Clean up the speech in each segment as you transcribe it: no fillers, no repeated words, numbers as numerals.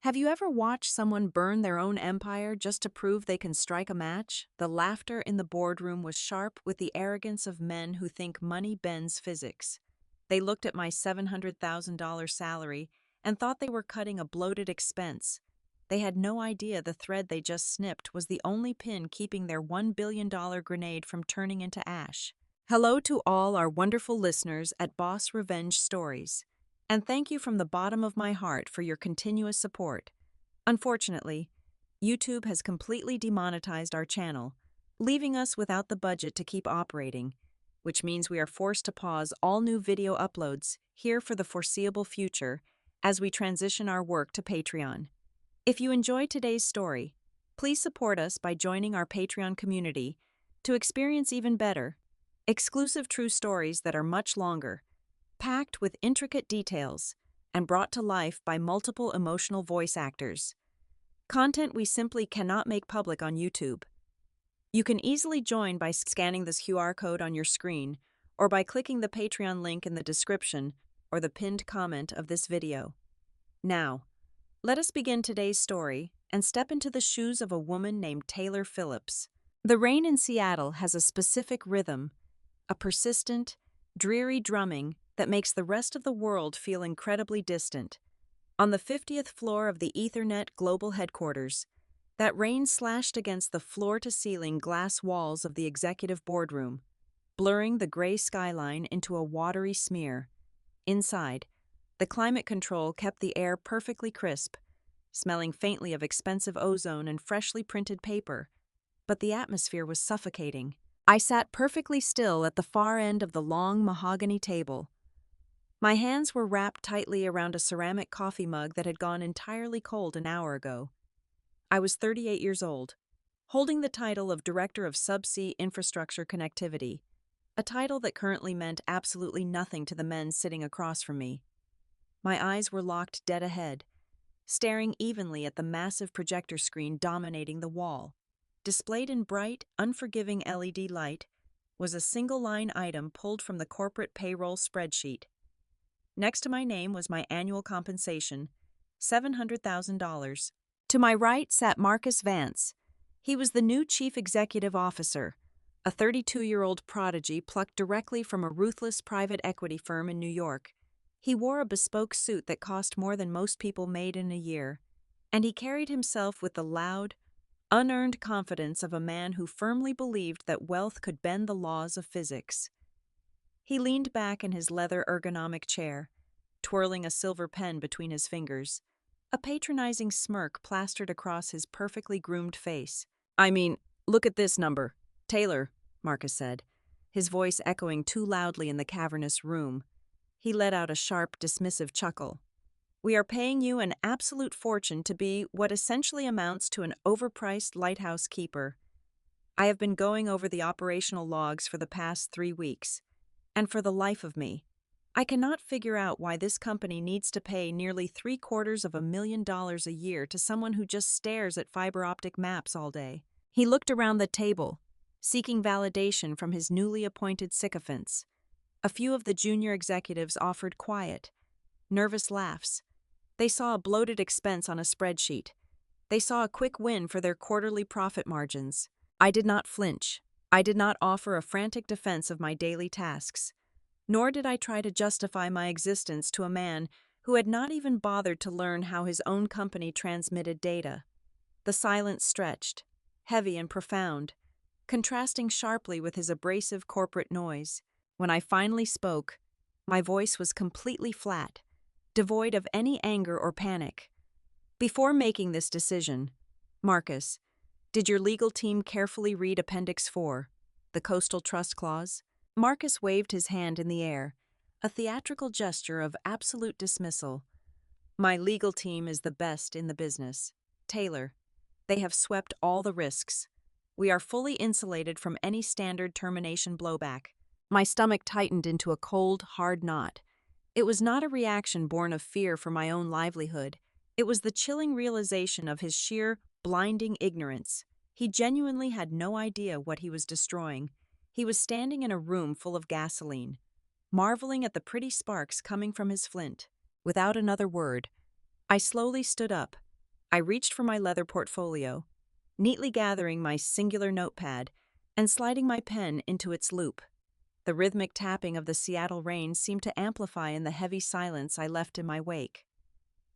Have you ever watched someone burn their own empire just to prove they can strike a match? The laughter in the boardroom was sharp with the arrogance of men who think money bends physics. They looked at my $700,000 salary and thought they were cutting a bloated expense. They had no idea the thread they just snipped was the only pin keeping their $1 billion grenade from turning into ash. Hello to all our wonderful listeners at Boss Revenge Stories. And thank you from the bottom of my heart for your continuous support. Unfortunately, YouTube has completely demonetized our channel, leaving us without the budget to keep operating, which means we are forced to pause all new video uploads here for the foreseeable future as we transition our work to Patreon. If you enjoyed today's story, please support us by joining our Patreon community to experience even better, exclusive true stories that are much longer, packed with intricate details, and brought to life by multiple emotional voice actors. Content we simply cannot make public on YouTube. You can easily join by scanning this QR code on your screen or by clicking the Patreon link in the description or the pinned comment of this video. Now, let us begin today's story and step into the shoes of a woman named Taylor Phillips. The rain in Seattle has a specific rhythm, a persistent, dreary drumming that makes the rest of the world feel incredibly distant. On the 50th floor of the Ethernet Global Headquarters, that rain slashed against the floor-to-ceiling glass walls of the executive boardroom, blurring the gray skyline into a watery smear. Inside, the climate control kept the air perfectly crisp, smelling faintly of expensive ozone and freshly printed paper, but the atmosphere was suffocating. I sat perfectly still at the far end of the long mahogany table. My hands were wrapped tightly around a ceramic coffee mug that had gone entirely cold an hour ago. I was 38 years old, holding the title of Director of Subsea Infrastructure Connectivity, a title that currently meant absolutely nothing to the men sitting across from me. My eyes were locked dead ahead, staring evenly at the massive projector screen dominating the wall. Displayed in bright, unforgiving LED light was a single-line item pulled from the corporate payroll spreadsheet. Next to my name was my annual compensation, $700,000. To my right sat Marcus Vance. He was the new chief executive officer, a 32-year-old prodigy plucked directly from a ruthless private equity firm in New York. He wore a bespoke suit that cost more than most people made in a year, and he carried himself with the loud, unearned confidence of a man who firmly believed that wealth could bend the laws of physics. He leaned back in his leather ergonomic chair, twirling a silver pen between his fingers, a patronizing smirk plastered across his perfectly groomed face. "I mean, look at this number. Taylor," Marcus said, his voice echoing too loudly in the cavernous room. He let out a sharp, dismissive chuckle. "We are paying you an absolute fortune to be what essentially amounts to an overpriced lighthouse keeper. I have been going over the operational logs for the past 3 weeks. And for the life of me, I cannot figure out why this company needs to pay nearly $750,000 a year to someone who just stares at fiber optic maps all day." He looked around the table, seeking validation from his newly appointed sycophants. A few of the junior executives offered quiet, nervous laughs. They saw a bloated expense on a spreadsheet. They saw a quick win for their quarterly profit margins. I did not flinch. I did not offer a frantic defense of my daily tasks, nor did I try to justify my existence to a man who had not even bothered to learn how his own company transmitted data. The silence stretched, heavy and profound, contrasting sharply with his abrasive corporate noise. When I finally spoke, my voice was completely flat, devoid of any anger or panic. "Before making this decision, Marcus, did your legal team carefully read Appendix 4, the Coastal Trust Clause?" Marcus waved his hand in the air, a theatrical gesture of absolute dismissal. "My legal team is the best in the business. Taylor, they have swept all the risks. We are fully insulated from any standard termination blowback." My stomach tightened into a cold, hard knot. It was not a reaction born of fear for my own livelihood. It was the chilling realization of his sheer, blinding ignorance. He genuinely had no idea what he was destroying. He was standing in a room full of gasoline, marveling at the pretty sparks coming from his flint. Without another word, I slowly stood up, I reached for my leather portfolio, neatly gathering my singular notepad and sliding my pen into its loop. The rhythmic tapping of the Seattle rain seemed to amplify in the heavy silence I left in my wake.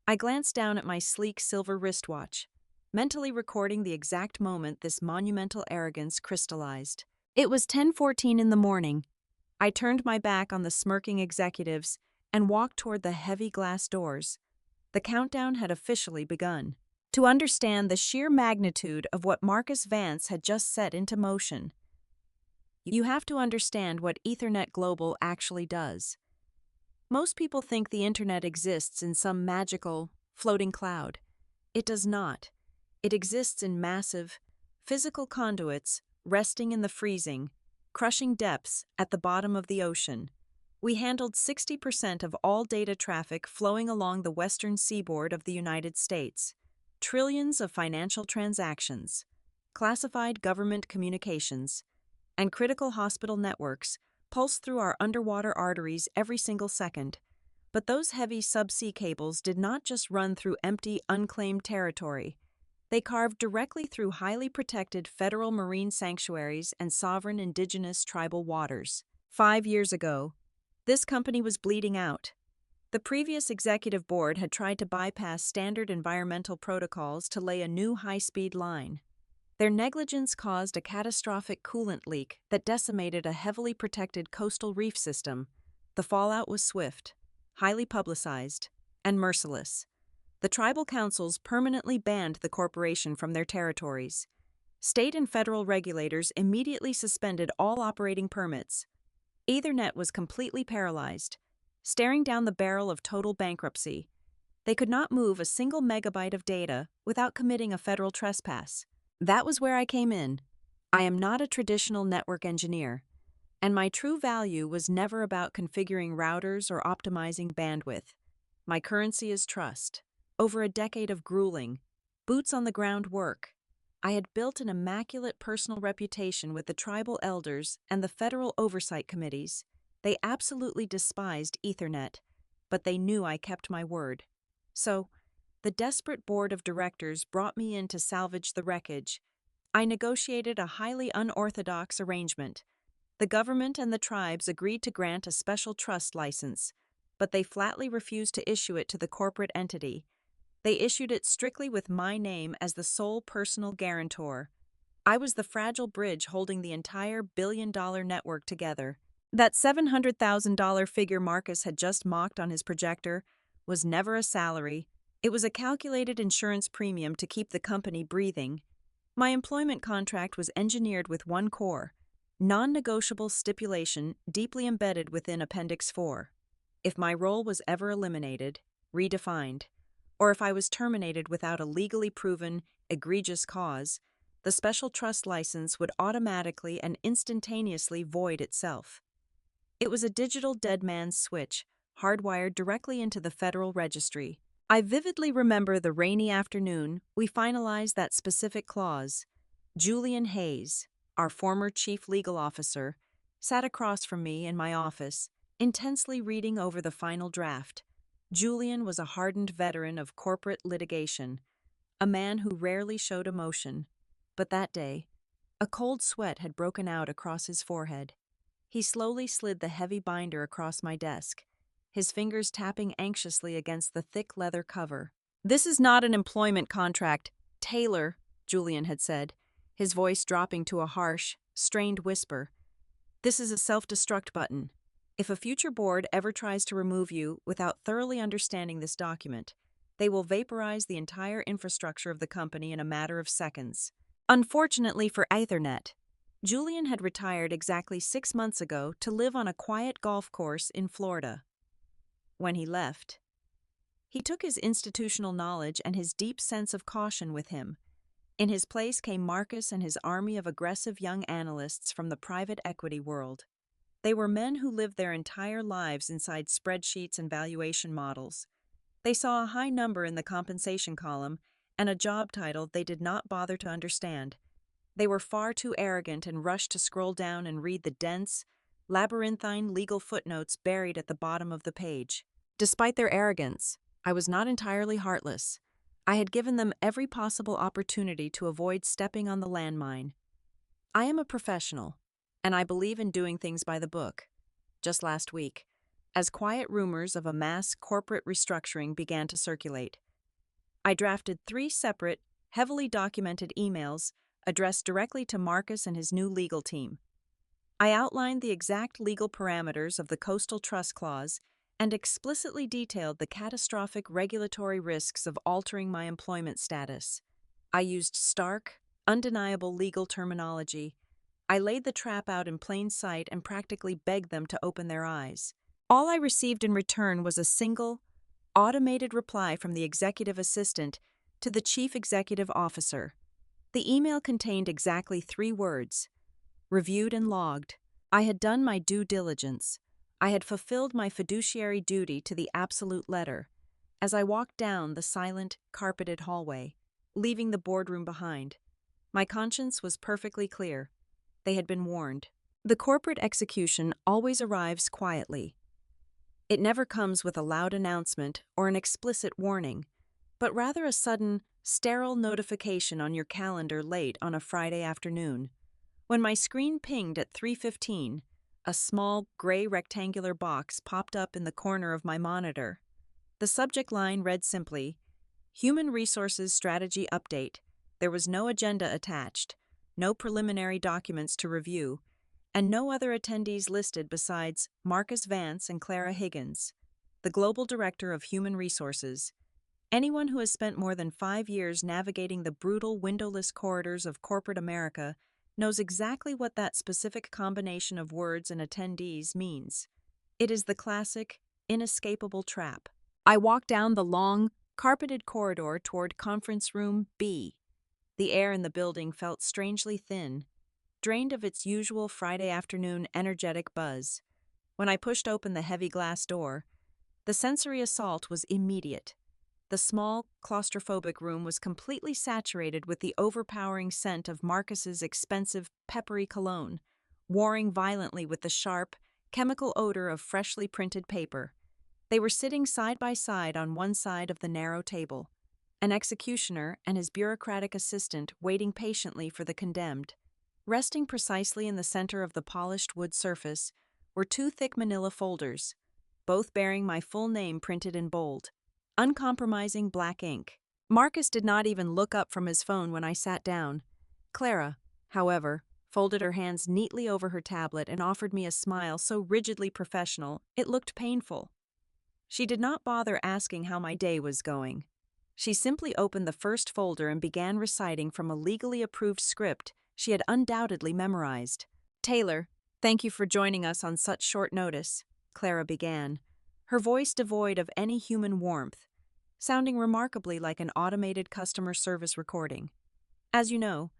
I glanced down at my sleek silver wristwatch, mentally recording the exact moment this monumental arrogance crystallized. It was 10:14 in the morning. I turned my back on the smirking executives and walked toward the heavy glass doors. The countdown had officially begun. To understand the sheer magnitude of what Marcus Vance had just set into motion, you have to understand what Ethernet Global actually does. Most people think the internet exists in some magical, floating cloud. It does not. It exists in massive, physical conduits resting in the freezing, crushing depths at the bottom of the ocean. We handled 60% of all data traffic flowing along the western seaboard of the United States. Trillions of financial transactions, classified government communications, and critical hospital networks pulse through our underwater arteries every single second. But those heavy subsea cables did not just run through empty, unclaimed territory. They carved directly through highly protected federal marine sanctuaries and sovereign indigenous tribal waters. 5 years ago, this company was bleeding out. The previous executive board had tried to bypass standard environmental protocols to lay a new high-speed line. Their negligence caused a catastrophic coolant leak that decimated a heavily protected coastal reef system. The fallout was swift, highly publicized, and merciless. The tribal councils permanently banned the corporation from their territories. State and federal regulators immediately suspended all operating permits. Ethernet was completely paralyzed, staring down the barrel of total bankruptcy. They could not move a single megabyte of data without committing a federal trespass. That was where I came in. I am not a traditional network engineer, and my true value was never about configuring routers or optimizing bandwidth. My currency is trust. Over a decade of grueling, boots-on-the-ground work, I had built an immaculate personal reputation with the tribal elders and the federal oversight committees. They absolutely despised Ethernet, but they knew I kept my word. So, the desperate board of directors brought me in to salvage the wreckage. I negotiated a highly unorthodox arrangement. The government and the tribes agreed to grant a special trust license, but they flatly refused to issue it to the corporate entity. They issued it strictly with my name as the sole personal guarantor. I was the fragile bridge holding the entire billion-dollar network together. That $700,000 figure Marcus had just mocked on his projector was never a salary. It was a calculated insurance premium to keep the company breathing. My employment contract was engineered with one core, non-negotiable stipulation deeply embedded within Appendix 4. If my role was ever eliminated, redefined, or if I was terminated without a legally proven, egregious cause, the special trust license would automatically and instantaneously void itself. It was a digital dead man's switch, hardwired directly into the Federal Registry. I vividly remember the rainy afternoon we finalized that specific clause. Julian Hayes, our former chief legal officer, sat across from me in my office, intensely reading over the final draft. Julian was a hardened veteran of corporate litigation, a man who rarely showed emotion. But that day, a cold sweat had broken out across his forehead. He slowly slid the heavy binder across my desk, his fingers tapping anxiously against the thick leather cover. "This is not an employment contract, Taylor," Julian had said, his voice dropping to a harsh, strained whisper. "This is a self-destruct button. If a future board ever tries to remove you without thoroughly understanding this document, they will vaporize the entire infrastructure of the company in a matter of seconds." Unfortunately for Ethernet, Julian had retired exactly 6 months ago to live on a quiet golf course in Florida. When he left, he took his institutional knowledge and his deep sense of caution with him. In his place came Marcus and his army of aggressive young analysts from the private equity world. They were men who lived their entire lives inside spreadsheets and valuation models. They saw a high number in the compensation column and a job title they did not bother to understand. They were far too arrogant and rushed to scroll down and read the dense, labyrinthine legal footnotes buried at the bottom of the page. Despite their arrogance, I was not entirely heartless. I had given them every possible opportunity to avoid stepping on the landmine. I am a professional, and I believe in doing things by the book. Just last week, as quiet rumors of a mass corporate restructuring began to circulate, I drafted 3 separate, heavily documented emails addressed directly to Marcus and his new legal team. I outlined the exact legal parameters of the Coastal Trust Clause and explicitly detailed the catastrophic regulatory risks of altering my employment status. I used stark, undeniable legal terminology. I laid the trap out in plain sight and practically begged them to open their eyes. All I received in return was a single, automated reply from the executive assistant to the chief executive officer. The email contained exactly 3 words: reviewed and logged. I had done my due diligence. I had fulfilled my fiduciary duty to the absolute letter. As I walked down the silent, carpeted hallway, leaving the boardroom behind, my conscience was perfectly clear. They had been warned. The corporate execution always arrives quietly. It never comes with a loud announcement or an explicit warning, but rather a sudden, sterile notification on your calendar late on a Friday afternoon. When my screen pinged at 3:15, a small, gray rectangular box popped up in the corner of my monitor. The subject line read simply, Human Resources Strategy Update. There was no agenda attached, no preliminary documents to review, and no other attendees listed besides Marcus Vance and Clara Higgins, the Global Director of Human Resources. Anyone who has spent more than 5 years navigating the brutal, windowless corridors of corporate America knows exactly what that specific combination of words and attendees means. It is the classic, inescapable trap. I walked down the long, carpeted corridor toward Conference Room B. The air in the building felt strangely thin, drained of its usual Friday afternoon energetic buzz. When I pushed open the heavy glass door, the sensory assault was immediate. The small, claustrophobic room was completely saturated with the overpowering scent of Marcus's expensive, peppery cologne, warring violently with the sharp, chemical odor of freshly printed paper. They were sitting side by side on one side of the narrow table, an executioner and his bureaucratic assistant waiting patiently for the condemned. Resting precisely in the center of the polished wood surface were 2 thick manila folders, both bearing my full name printed in bold, uncompromising black ink. Marcus did not even look up from his phone when I sat down. Clara, however, folded her hands neatly over her tablet and offered me a smile so rigidly professional it looked painful. She did not bother asking how my day was going. She simply opened the first folder and began reciting from a legally approved script she had undoubtedly memorized. Taylor, thank you for joining us on such short notice, Clara began, her voice devoid of any human warmth, sounding remarkably like an automated customer service recording. As you know,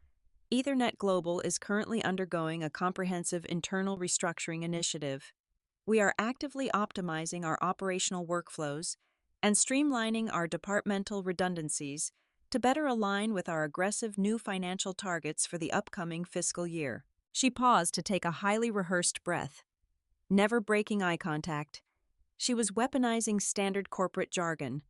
Ethernet Global is currently undergoing a comprehensive internal restructuring initiative. We are actively optimizing our operational workflows and streamlining our departmental redundancies to better align with our aggressive new financial targets for the upcoming fiscal year. She paused to take a highly rehearsed breath. Never breaking eye contact, she was weaponizing standard corporate jargon,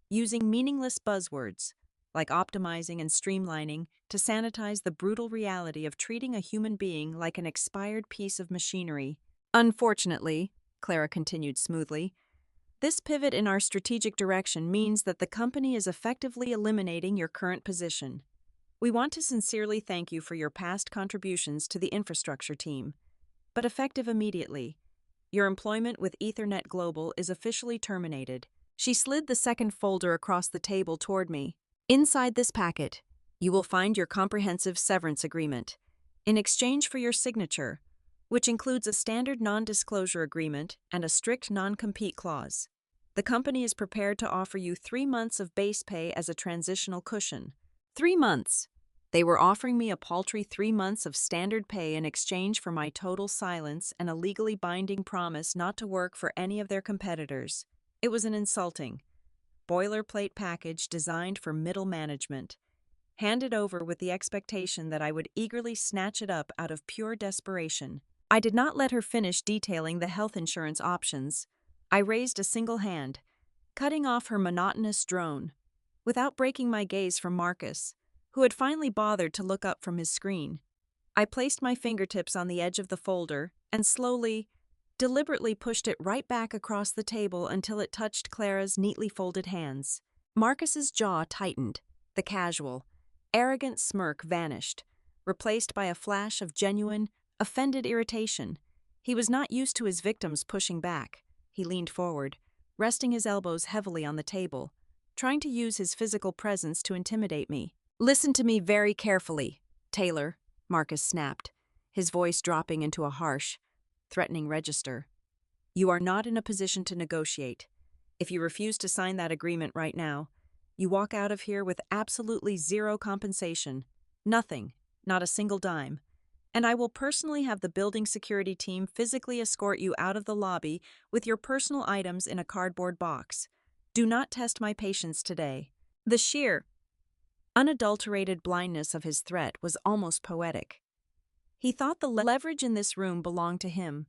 using meaningless buzzwords, like optimizing and streamlining, to sanitize the brutal reality of treating a human being like an expired piece of machinery. Unfortunately, Clara continued smoothly, this pivot in our strategic direction means that the company is effectively eliminating your current position. We want to sincerely thank you for your past contributions to the infrastructure team, but effective immediately, your employment with Ethernet Global is officially terminated. She slid the second folder across the table toward me. Inside this packet, you will find your comprehensive severance agreement. In exchange for your signature, which includes a standard non-disclosure agreement and a strict non-compete clause, the company is prepared to offer you 3 months of base pay as a transitional cushion. 3 months! They were offering me a paltry 3 months of standard pay in exchange for my total silence and a legally binding promise not to work for any of their competitors. It was an insulting, boilerplate package designed for middle management, handed over with the expectation that I would eagerly snatch it up out of pure desperation. I did not let her finish detailing the health insurance options. I raised a single hand, cutting off her monotonous drone. without breaking my gaze from Marcus, who had finally bothered to look up from his screen. I placed my fingertips on the edge of the folder and slowly, deliberately pushed it right back across the table until it touched Clara's neatly folded hands. Marcus's jaw tightened. The casual, arrogant smirk vanished, replaced by a flash of genuine, offended irritation. He was not used to his victims pushing back. He leaned forward, resting his elbows heavily on the table, trying to use his physical presence to intimidate me. "Listen to me very carefully, Taylor," Marcus snapped, his voice dropping into a harsh, threatening register. "You are not in a position to negotiate. If you refuse to sign that agreement right now, you walk out of here with absolutely zero compensation. Nothing, not a single dime. And I will personally have the building security team physically escort you out of the lobby with your personal items in a cardboard box. Do not test my patience today." The sheer, unadulterated blindness of his threat was almost poetic. He thought the leverage in this room belonged to him.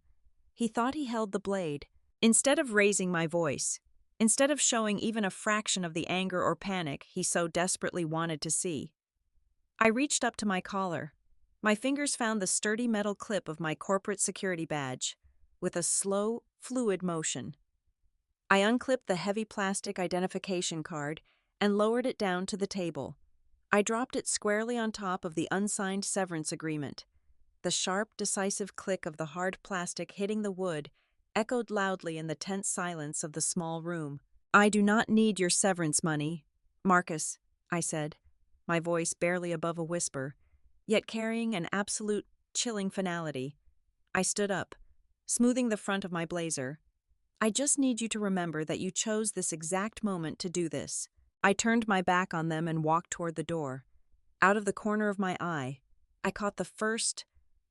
He thought he held the blade. Instead of raising my voice, instead of showing even a fraction of the anger or panic he so desperately wanted to see, I reached up to my collar. My fingers found the sturdy metal clip of my corporate security badge. With a slow, fluid motion, I unclipped the heavy plastic identification card and lowered it down to the table. I dropped it squarely on top of the unsigned severance agreement. The sharp, decisive click of the hard plastic hitting the wood echoed loudly in the tense silence of the small room. "I do not need your severance money, Marcus," I said, my voice barely above a whisper, yet carrying an absolute, chilling finality. I stood up, smoothing the front of my blazer. "I just need you to remember that you chose this exact moment to do this." I turned my back on them and walked toward the door. Out of the corner of my eye, I caught the first,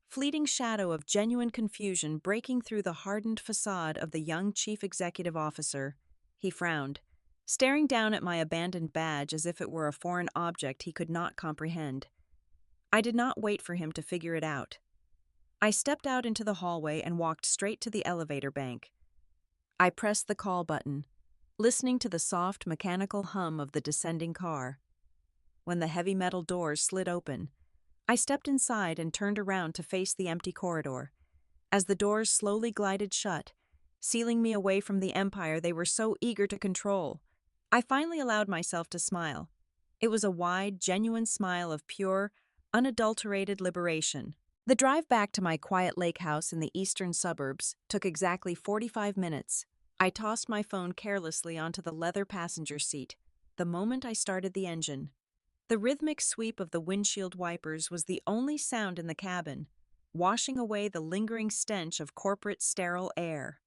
fleeting shadow of genuine confusion breaking through the hardened facade of the young chief executive officer. He frowned, staring down at my abandoned badge as if it were a foreign object he could not comprehend. I did not wait for him to figure it out. I stepped out into the hallway and walked straight to the elevator bank. I pressed the call button, listening to the soft mechanical hum of the descending car. When the heavy metal doors slid open, I stepped inside and turned around to face the empty corridor. As the doors slowly glided shut, sealing me away from the empire they were so eager to control, I finally allowed myself to smile. It was a wide, genuine smile of pure, unadulterated liberation. The drive back to my quiet lake house in the eastern suburbs took exactly 45 minutes. I tossed my phone carelessly onto the leather passenger seat the moment I started the engine. The rhythmic sweep of the windshield wipers was the only sound in the cabin, washing away the lingering stench of corporate sterile air.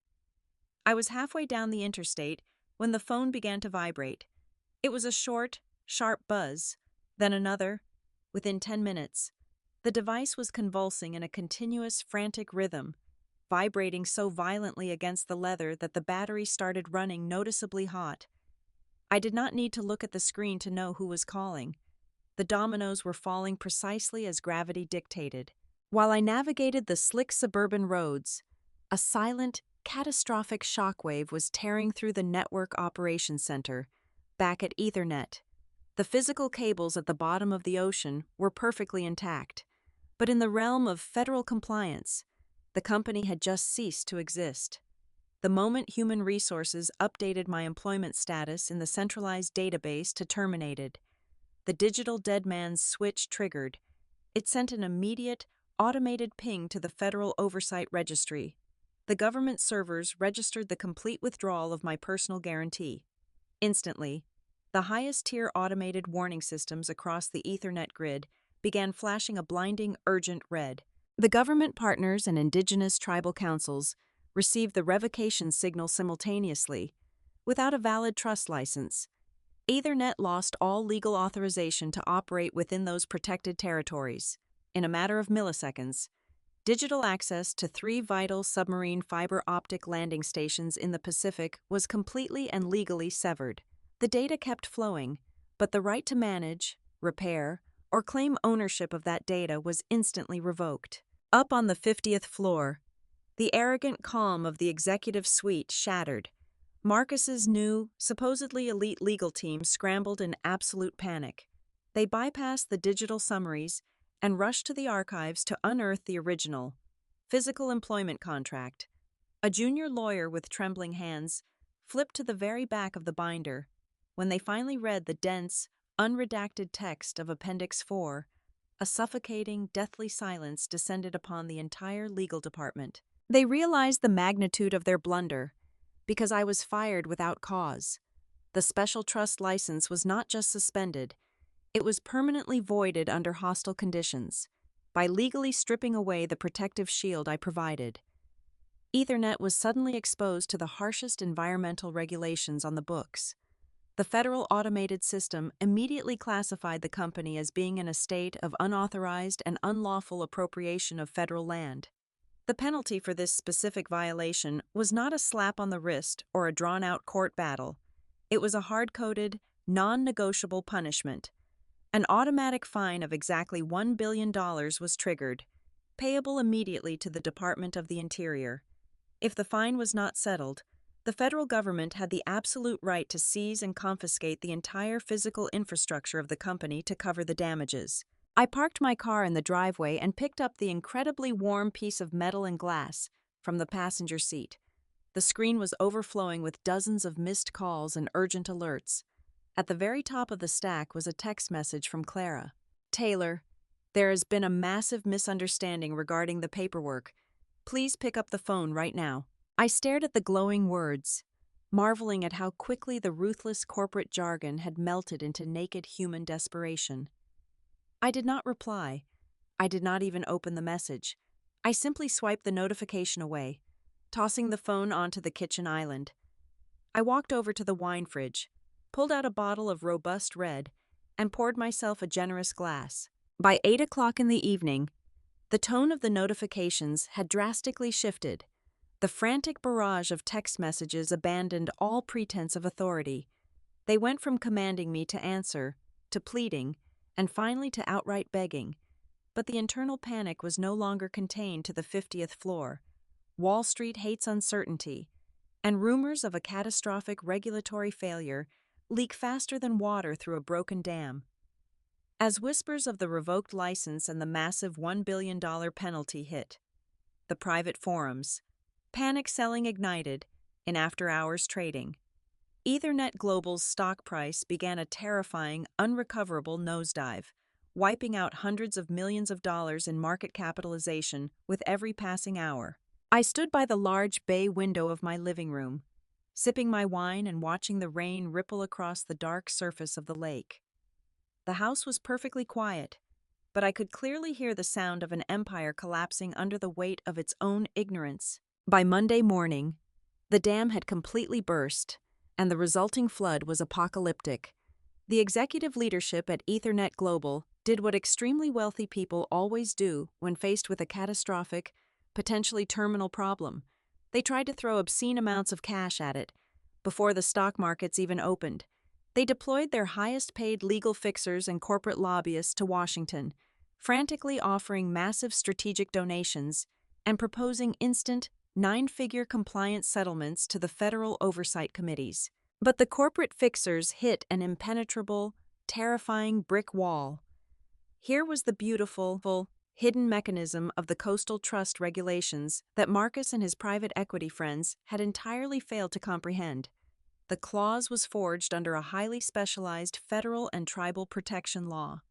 I was halfway down the interstate when the phone began to vibrate. It was a short, sharp buzz, then another. Within 10 minutes, the device was convulsing in a continuous, frantic rhythm, vibrating so violently against the leather that the battery started running noticeably hot. I did not need to look at the screen to know who was calling. The dominoes were falling precisely as gravity dictated. While I navigated the slick suburban roads, a silent, catastrophic shockwave was tearing through the network operations center, back at Ethernet. The physical cables at the bottom of the ocean were perfectly intact, but in the realm of federal compliance, the company had just ceased to exist. The moment Human Resources updated my employment status in the centralized database to terminated, the digital dead man's switch triggered. It sent an immediate, automated ping to the Federal Oversight Registry. The government servers registered the complete withdrawal of my personal guarantee. Instantly, the highest-tier automated warning systems across the Ethernet grid began flashing a blinding, urgent red. The government partners and indigenous tribal councils received the revocation signal simultaneously, without a valid trust license. Ethernet lost all legal authorization to operate within those protected territories. In a matter of milliseconds, digital access to 3 vital submarine fiber optic landing stations in the Pacific was completely and legally severed. The data kept flowing, but the right to manage, repair, or claim ownership of that data was instantly revoked. Up on the 50th floor, the arrogant calm of the executive suite shattered. Marcus's new, supposedly elite legal team scrambled in absolute panic. They bypassed the digital summaries and rushed to the archives to unearth the original, physical employment contract. A junior lawyer with trembling hands flipped to the very back of the binder. When they finally read the dense, unredacted text of Appendix 4, a suffocating, deathly silence descended upon the entire legal department. They realized the magnitude of their blunder, because I was fired without cause. The special trust license was not just suspended, it was permanently voided under hostile conditions, by legally stripping away the protective shield I provided. Ethernet was suddenly exposed to the harshest environmental regulations on the books. The federal automated system immediately classified the company as being in a state of unauthorized and unlawful appropriation of federal land. The penalty for this specific violation was not a slap on the wrist or a drawn-out court battle. It was a hard-coded, non-negotiable punishment. An automatic fine of exactly $1 billion was triggered, payable immediately to the Department of the Interior. If the fine was not settled, the federal government had the absolute right to seize and confiscate the entire physical infrastructure of the company to cover the damages. I parked my car in the driveway and picked up the incredibly warm piece of metal and glass from the passenger seat. The screen was overflowing with dozens of missed calls and urgent alerts. At the very top of the stack was a text message from Clara. "Taylor, there has been a massive misunderstanding regarding the paperwork. Please pick up the phone right now." I stared at the glowing words, marveling at how quickly the ruthless corporate jargon had melted into naked human desperation. I did not reply. I did not even open the message. I simply swiped the notification away, tossing the phone onto the kitchen island. I walked over to the wine fridge, pulled out a bottle of robust red, and poured myself a generous glass. By 8 o'clock in the evening, the tone of the notifications had drastically shifted. The frantic barrage of text messages abandoned all pretense of authority. They went from commanding me to answer, to pleading, and finally to outright begging. But the internal panic was no longer contained to the 50th floor. Wall Street hates uncertainty, and rumors of a catastrophic regulatory failure leak faster than water through a broken dam. As whispers of the revoked license and the massive $1 billion penalty hit the private forums, panic selling ignited in after-hours trading. Ethernet Global's stock price began a terrifying, unrecoverable nosedive, wiping out hundreds of millions of dollars in market capitalization with every passing hour. I stood by the large bay window of my living room, sipping my wine and watching the rain ripple across the dark surface of the lake. The house was perfectly quiet, but I could clearly hear the sound of an empire collapsing under the weight of its own ignorance. By Monday morning, the dam had completely burst, and the resulting flood was apocalyptic. The executive leadership at Ethernet Global did what extremely wealthy people always do when faced with a catastrophic, potentially terminal problem. They tried to throw obscene amounts of cash at it before the stock markets even opened. They deployed their highest-paid legal fixers and corporate lobbyists to Washington, frantically offering massive strategic donations and proposing instant, nine-figure compliance settlements to the federal oversight committees. But the corporate fixers hit an impenetrable, terrifying brick wall. Here was the beautiful, hidden mechanism of the coastal trust regulations that Marcus and his private equity friends had entirely failed to comprehend. The clause was forged under a highly specialized federal and tribal protection law.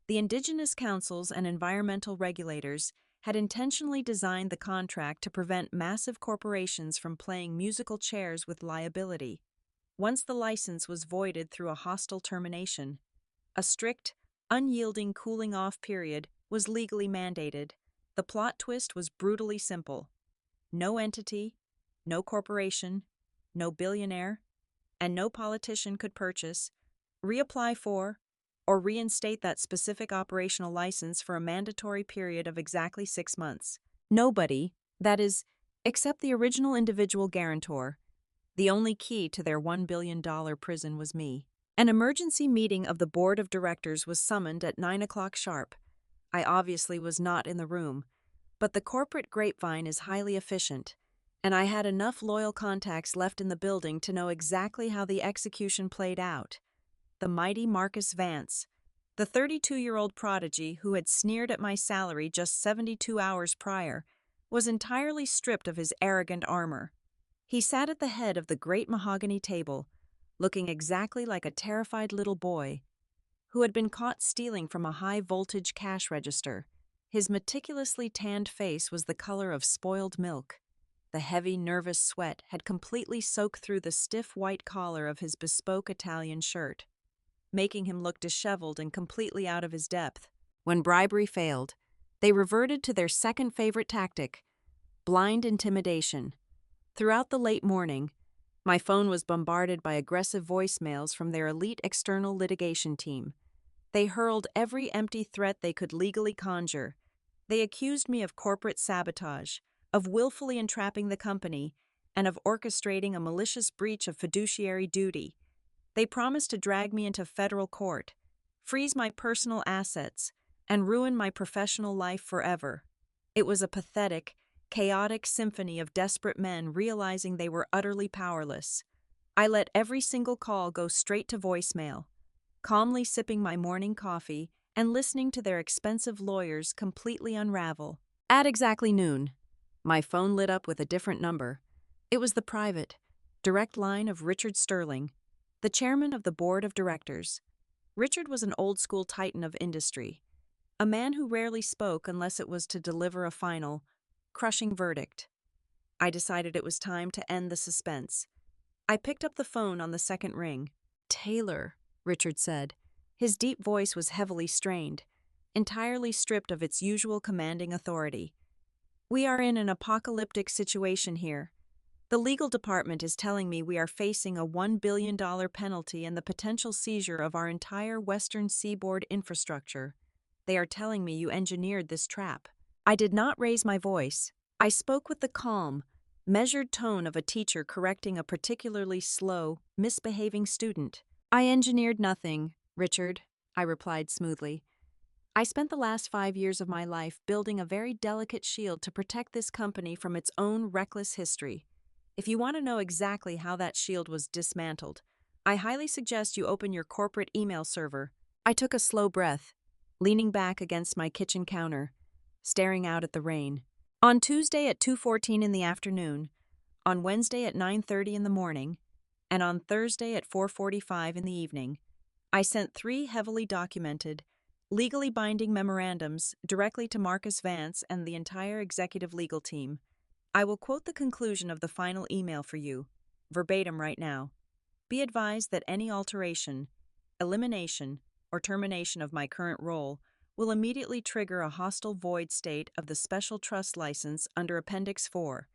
The indigenous councils and environmental regulators had intentionally designed the contract to prevent massive corporations from playing musical chairs with liability. Once the license was voided through a hostile termination, a strict, unyielding cooling-off period was legally mandated. The plot twist was brutally simple. No entity, no corporation, no billionaire, and no politician could purchase, reapply for, or reinstate that specific operational license for a mandatory period of exactly 6 months. Nobody, that is, except the original individual guarantor. The only key to their $1 billion prison was me. An emergency meeting of the board of directors was summoned at 9 o'clock sharp. I obviously was not in the room, but the corporate grapevine is highly efficient. and I had enough loyal contacts left in the building to know exactly how the execution played out. The mighty Marcus Vance, the 32-year-old prodigy who had sneered at my salary just 72 hours prior, was entirely stripped of his arrogant armor. He sat at the head of the great mahogany table, looking exactly like a terrified little boy who had been caught stealing from a high-voltage cash register. His meticulously tanned face was the color of spoiled milk. The heavy, nervous sweat had completely soaked through the stiff white collar of his bespoke Italian shirt, making him look disheveled and completely out of his depth. When bribery failed, they reverted to their second favorite tactic: blind intimidation. Throughout the late morning, my phone was bombarded by aggressive voicemails from their elite external litigation team. They hurled every empty threat they could legally conjure. They accused me of corporate sabotage, of willfully entrapping the company, and of orchestrating a malicious breach of fiduciary duty. They promised to drag me into federal court, freeze my personal assets, and ruin my professional life forever. It was a pathetic, chaotic symphony of desperate men realizing they were utterly powerless. I let every single call go straight to voicemail, calmly sipping my morning coffee and listening to their expensive lawyers completely unravel. At exactly noon, my phone lit up with a different number. It was the private, direct line of Richard Sterling, the chairman of the board of directors. Richard was an old-school titan of industry, a man who rarely spoke unless it was to deliver a final, crushing verdict. I decided it was time to end the suspense. I picked up the phone on the second ring. "Taylor," Richard said. His deep voice was heavily strained, entirely stripped of its usual commanding authority. "We are in an apocalyptic situation here. The legal department is telling me we are facing a $1 billion penalty and the potential seizure of our entire western seaboard infrastructure. They are telling me you engineered this trap." I did not raise my voice. I spoke with the calm, measured tone of a teacher correcting a particularly slow, misbehaving student. "I engineered nothing, Richard," I replied smoothly. "I spent the last 5 years of my life building a very delicate shield to protect this company from its own reckless history. If you want to know exactly how that shield was dismantled, I highly suggest you open your corporate email server." I took a slow breath, leaning back against my kitchen counter, staring out at the rain. On Tuesday at 2:14 in the afternoon, on Wednesday at 9:30 in the morning, and on Thursday at 4:45 in the evening, I sent 3 heavily documented, legally binding memorandums directly to Marcus Vance and the entire executive legal team. I will quote the conclusion of the final email for you, verbatim right now. "Be advised that any alteration, elimination, or termination of my current role will immediately trigger a hostile void state of the Special Trust License under Appendix 4.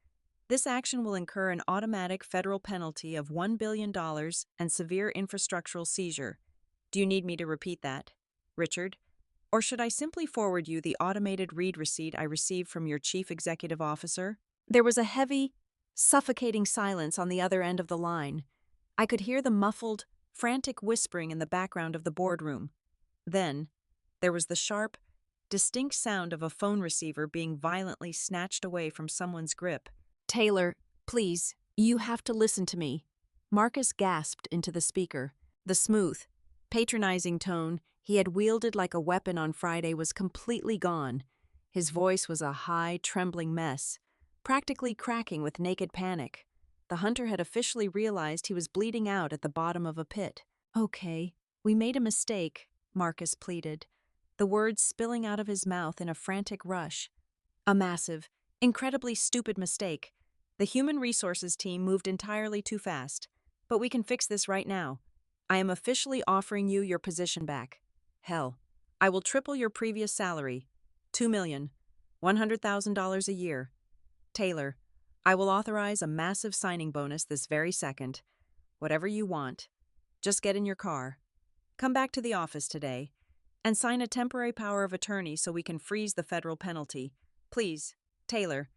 This action will incur an automatic federal penalty of $1 billion and severe infrastructural seizure." Do you need me to repeat that, Richard? Or should I simply forward you the automated read receipt I received from your chief executive officer? There was a heavy, suffocating silence on the other end of the line. I could hear the muffled, frantic whispering in the background of the boardroom. Then, there was the sharp, distinct sound of a phone receiver being violently snatched away from someone's grip. "Taylor, please, you have to listen to me." Marcus gasped into the speaker. The smooth, patronizing tone he had wielded like a weapon on Friday was completely gone. His voice was a high, trembling mess, practically cracking with naked panic. The hunter had officially realized he was bleeding out at the bottom of a pit. "Okay, we made a mistake," Marcus pleaded, the words spilling out of his mouth in a frantic rush. "A massive, incredibly stupid mistake. The human resources team moved entirely too fast. But we can fix this right now. I am officially offering you your position back. Hell, I will triple your previous salary, $2,100,000 a year. Taylor, I will authorize a massive signing bonus this very second. Whatever you want. Just get in your car. Come back to the office today and sign a temporary power of attorney so we can freeze the federal penalty. Please, Taylor,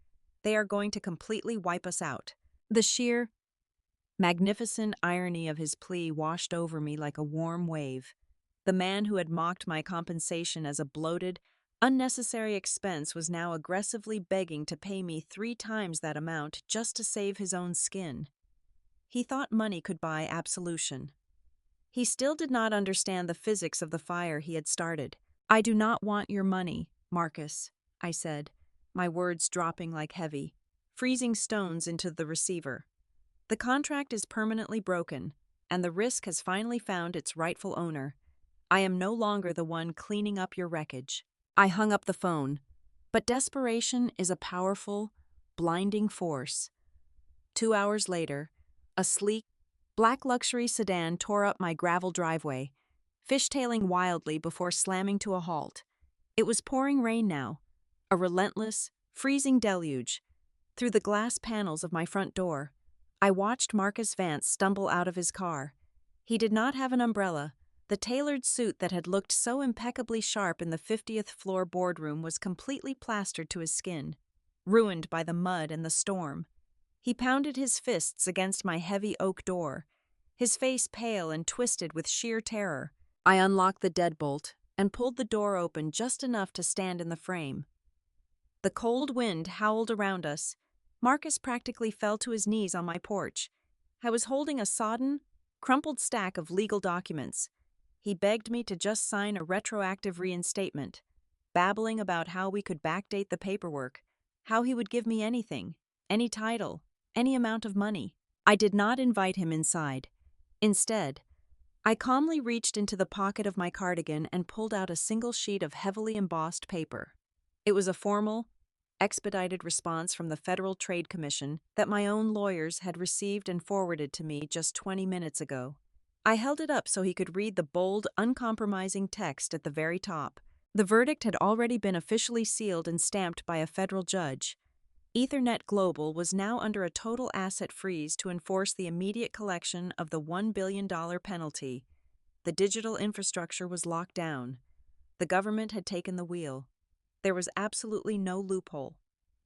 they are going to completely wipe us out." The sheer, magnificent irony of his plea washed over me like a warm wave. The man who had mocked my compensation as a bloated, Unnecessary expense was now aggressively begging to pay me 3 times that amount just to save his own skin. He thought money could buy absolution. He still did not understand the physics of the fire he had started. "I do not want your money, Marcus," I said, my words dropping like heavy, freezing stones into the receiver. "The contract is permanently broken, and the risk has finally found its rightful owner. I am no longer the one cleaning up your wreckage." I hung up the phone, but desperation is a powerful, blinding force. 2 hours later, a sleek, black luxury sedan tore up my gravel driveway, fishtailing wildly before slamming to a halt. It was pouring rain now, a relentless, freezing deluge. Through the glass panels of my front door, I watched Marcus Vance stumble out of his car. He did not have an umbrella. The tailored suit that had looked so impeccably sharp in the 50th floor boardroom was completely plastered to his skin, ruined by the mud and the storm. He pounded his fists against my heavy oak door, his face pale and twisted with sheer terror. I unlocked the deadbolt and pulled the door open just enough to stand in the frame. The cold wind howled around us. Marcus practically fell to his knees on my porch. I was holding a sodden, crumpled stack of legal documents. He begged me to just sign a retroactive reinstatement, babbling about how we could backdate the paperwork, how he would give me anything, any title, any amount of money. I did not invite him inside. Instead, I calmly reached into the pocket of my cardigan and pulled out a single sheet of heavily embossed paper. It was a formal, expedited response from the Federal Trade Commission that my own lawyers had received and forwarded to me just 20 minutes ago. I held it up so he could read the bold, uncompromising text at the very top. The verdict had already been officially sealed and stamped by a federal judge. Ethernet Global was now under a total asset freeze to enforce the immediate collection of the $1 billion penalty. The digital infrastructure was locked down. The government had taken the wheel. There was absolutely no loophole,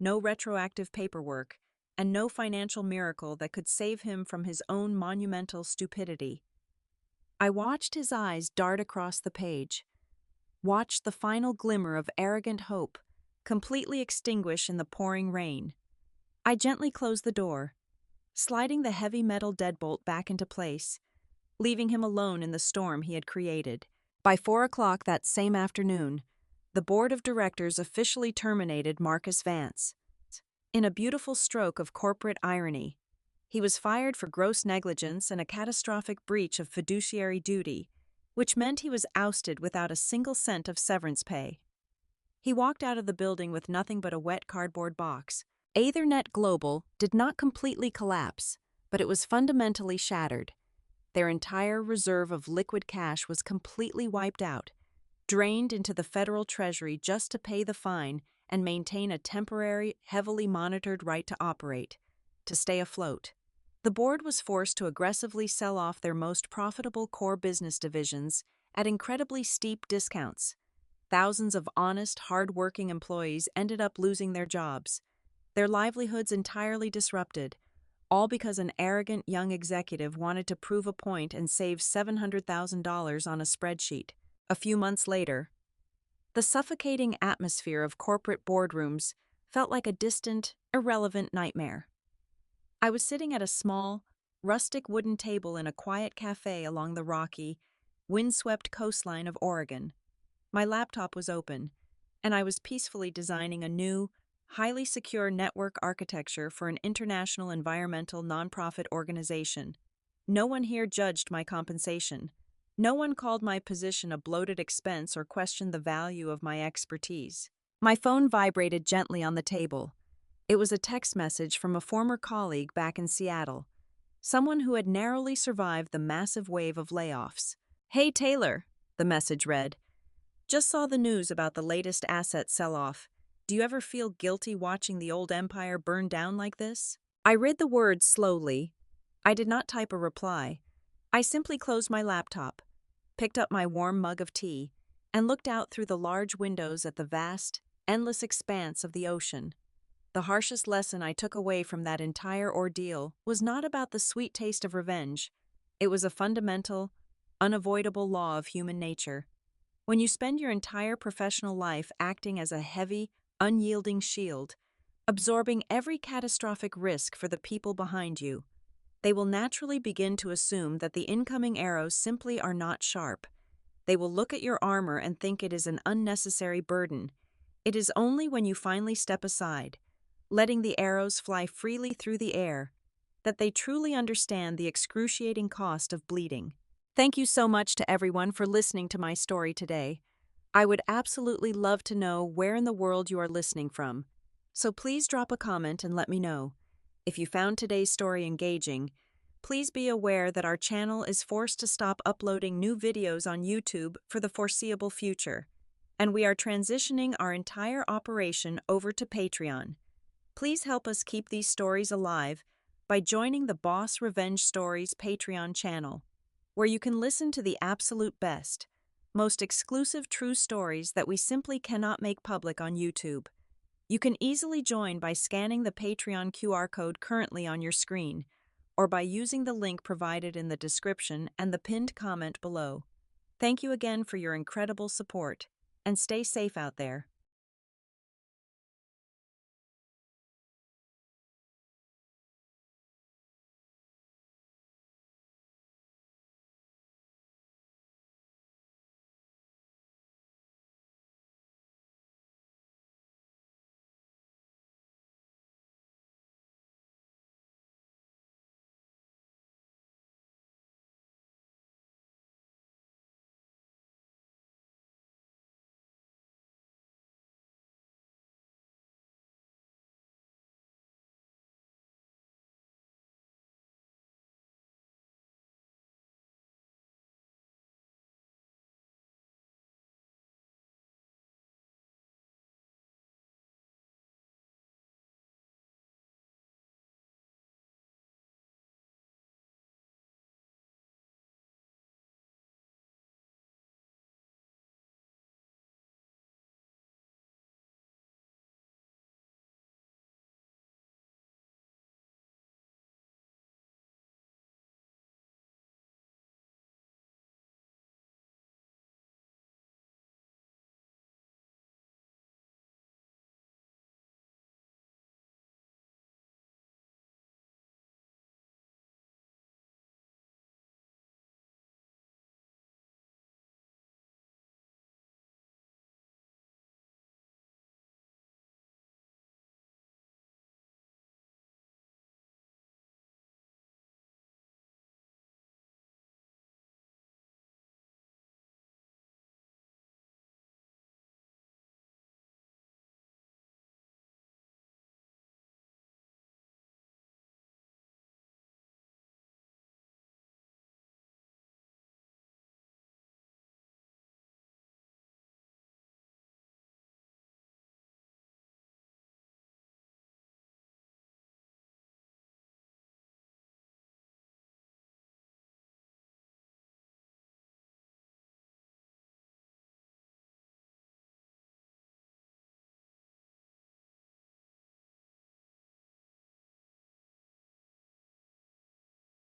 no retroactive paperwork, and no financial miracle that could save him from his own monumental stupidity. I watched his eyes dart across the page, watched the final glimmer of arrogant hope completely extinguish in the pouring rain. I gently closed the door, sliding the heavy metal deadbolt back into place, leaving him alone in the storm he had created. By 4 o'clock that same afternoon, the board of directors officially terminated Marcus Vance. In a beautiful stroke of corporate irony, he was fired for gross negligence and a catastrophic breach of fiduciary duty, which meant he was ousted without a single cent of severance pay. He walked out of the building with nothing but a wet cardboard box. Ethernet Global did not completely collapse, but it was fundamentally shattered. Their entire reserve of liquid cash was completely wiped out, drained into the federal treasury just to pay the fine and maintain a temporary, heavily monitored right to operate, to stay afloat. The board was forced to aggressively sell off their most profitable core business divisions at incredibly steep discounts. Thousands of honest, hard-working employees ended up losing their jobs, their livelihoods entirely disrupted, all because an arrogant young executive wanted to prove a point and save $700,000 on a spreadsheet. A few months later, the suffocating atmosphere of corporate boardrooms felt like a distant, irrelevant nightmare. I was sitting at a small, rustic wooden table in a quiet cafe along the rocky, windswept coastline of Oregon. My laptop was open, and I was peacefully designing a new, highly secure network architecture for an international environmental nonprofit organization. No one here judged my compensation. No one called my position a bloated expense or questioned the value of my expertise. My phone vibrated gently on the table. It was a text message from a former colleague back in Seattle, someone who had narrowly survived the massive wave of layoffs. "Hey Taylor," the message read. "Just saw the news about the latest asset sell-off. Do you ever feel guilty watching the old empire burn down like this?" I read the words slowly. I did not type a reply. I simply closed my laptop, picked up my warm mug of tea, and looked out through the large windows at the vast, endless expanse of the ocean. The harshest lesson I took away from that entire ordeal was not about the sweet taste of revenge. It was a fundamental, unavoidable law of human nature. When you spend your entire professional life acting as a heavy, unyielding shield, absorbing every catastrophic risk for the people behind you, they will naturally begin to assume that the incoming arrows simply are not sharp. They will look at your armor and think it is an unnecessary burden. It is only when you finally step aside, letting the arrows fly freely through the air, that they truly understand the excruciating cost of bleeding. Thank you so much to everyone for listening to my story today. I would absolutely love to know where in the world you are listening from, so please drop a comment and let me know. If you found today's story engaging, please be aware that our channel is forced to stop uploading new videos on YouTube for the foreseeable future, and we are transitioning our entire operation over to Patreon. Please help us keep these stories alive by joining the Boss Revenge Stories Patreon channel, where you can listen to the absolute best, most exclusive true stories that we simply cannot make public on YouTube. You can easily join by scanning the Patreon QR code currently on your screen, or by using the link provided in the description and the pinned comment below. Thank you again for your incredible support, and stay safe out there.